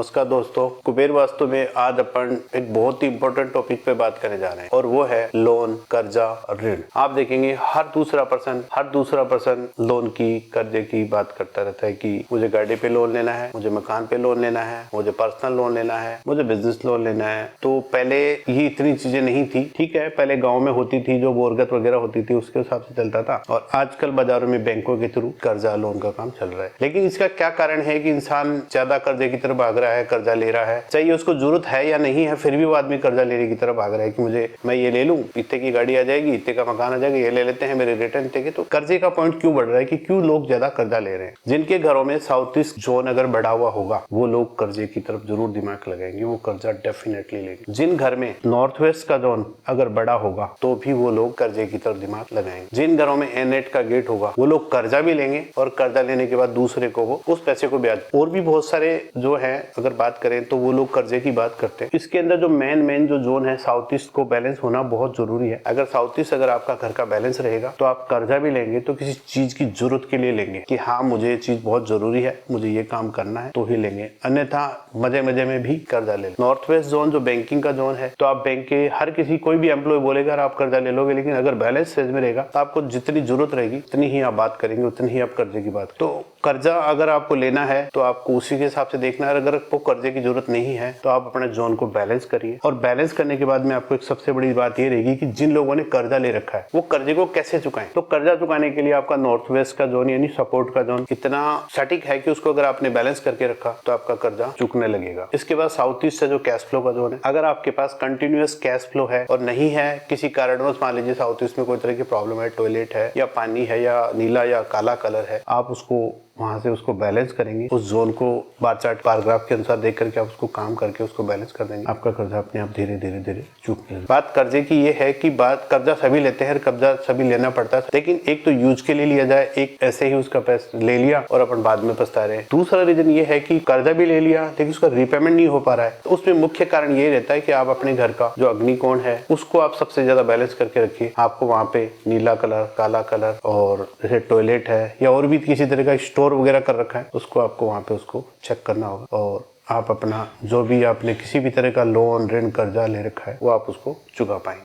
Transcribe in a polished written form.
नमस्कार दोस्तों, कुबेर वास्तु में आज अपन एक बहुत ही इंपॉर्टेंट टॉपिक पे बात करने जा रहे हैं और वो है लोन, कर्जा और ऋण। आप देखेंगे हर दूसरा पर्सन लोन की, कर्जे की बात करता रहता है कि मुझे गाड़ी पे लोन लेना है, मुझे मकान पे लोन लेना है, मुझे पर्सनल लोन लेना है, मुझे बिजनेस लोन लेना है। तो पहले ये इतनी चीजें नहीं थी, ठीक है, पहले गाँव में होती थी, जो बोरगत वगैरह होती थी उसके हिसाब से चलता था और आजकल बाजारों में बैंकों के थ्रू कर्जा लोन का काम चल रहा है। लेकिन इसका क्या कारण है कि इंसान ज्यादा कर्जे की तरफ भाग रहा है, कर्जा ले रहा है, चाहिए उसको जरूरत है या नहीं है, फिर भी वो आदमी कर्जा लेने की तरफ भाग रहा है कि मैं ये ले लूं, इतने की गाड़ी आ जाएगी, इतने का मकान आ जाएगा, ये ले लेते हैं, मेरे रिटर्न इतने के। तो कर्जे का पॉइंट क्यों बढ़ रहा है कि क्यों लोग ज्यादा कर्जा ले रहे हैं? जिनके घरों में साउथ ईस्ट जोन अगर बढ़ा हुआ होगा वो लोग कर्जे की तरफ जरूर दिमाग लगाएंगे, वो कर्जा डेफिनेटली लेंगे। जिन घर में नॉर्थ वेस्ट का जोन अगर बड़ा होगा तो भी वो लोग कर्जे की तरफ दिमाग लगाएंगे। जिन घरों में एनेट का गेट होगा वो लोग कर्जा भी लेंगे और कर्जा लेने के बाद दूसरे को वो उस पैसे को ब्याज। और भी बहुत सारे जो है अगर बात करें तो वो लोग कर्जे की बात करते हैं। इसके अंदर जो मेन जो जोन है साउथ ईस्ट को बैलेंस होना बहुत जरूरी है। अगर साउथ ईस्ट अगर आपका घर का बैलेंस रहेगा तो आप कर्जा भी लेंगे तो किसी चीज की जरूरत के लिए लेंगे कि हाँ मुझे ये चीज बहुत जरूरी है, मुझे ये काम करना है तो ही लेंगे, अन्यथा मजे में भी कर्जा ले। नॉर्थ वेस्ट जोन जो बैंकिंग का जोन है तो आप बैंक के हर किसी कोई भी एम्प्लॉय बोलेगा आप कर्जा ले लोगे, लेकिन अगर बैलेंस सेज में रहेगा तो आपको जितनी जरूरत रहेगी उतनी ही आप बात करेंगे, उतनी ही आप कर्जे की बात। तो कर्जा अगर आपको लेना है तो आपको उसी के हिसाब से देखना है। अगर आपको कर्जे की जरूरत नहीं है तो आप अपने जोन को बैलेंस करिए और बैलेंस करने के बाद में आपको एक सबसे बड़ी बात ये रहेगी कि जिन लोगों ने कर्जा ले रखा है वो कर्जे को कैसे चुकाएं। तो कर्जा चुकाने के लिए आपका नॉर्थ वेस्ट का जोन यानी सपोर्ट का जोन इतना सटीक है कि उसको अगर आपने बैलेंस करके रखा तो आपका कर्जा चुकने लगेगा। इसके बाद साउथ ईस्ट से जो कैश फ्लो का जोन है, अगर आपके पास कंटिन्यूअस कैश फ्लो है और नहीं है किसी कारणवश, मान लीजिए साउथ ईस्ट में कोई तरह की प्रॉब्लम है, टॉयलेट है या पानी है या नीला या काला कलर है, आप उसको वहां से उसको बैलेंस करेंगे, उस जोन को बार चार्ट पैराग्राफ के अनुसार देख करके आप उसको काम करके उसको बैलेंस कर देंगे, आपका कर्जा अपने आप धीरे धीरे चुकने लगेगा। बात कर्जे की ये है कि बात कर्जा सभी लेते हैं, कर्जा सभी लेना पड़ता है, लेकिन एक तो यूज के लिए लिया जाए, एक ऐसे ही उसका पैसा ले लिया और अपन बाद में पछता रहे हैं। दूसरा रीजन ये है कि कर्जा भी ले लिया लेकिन उसका रिपेमेंट नहीं हो पा रहा है। तो उसमें मुख्य कारण ये रहता है कि आप अपने घर का जो अग्निकोण है उसको आप सबसे ज्यादा बैलेंस करके रखिए। आपको वहां पे नीला कलर, काला कलर और जैसे टॉयलेट है या और भी किसी तरह का स्टोर वगैरह कर रखा है उसको आपको वहां पे उसको चेक करना होगा और आप अपना जो भी आपने किसी भी तरह का लोन, ऋण, कर्जा ले रखा है वो आप उसको चुका पाएंगे।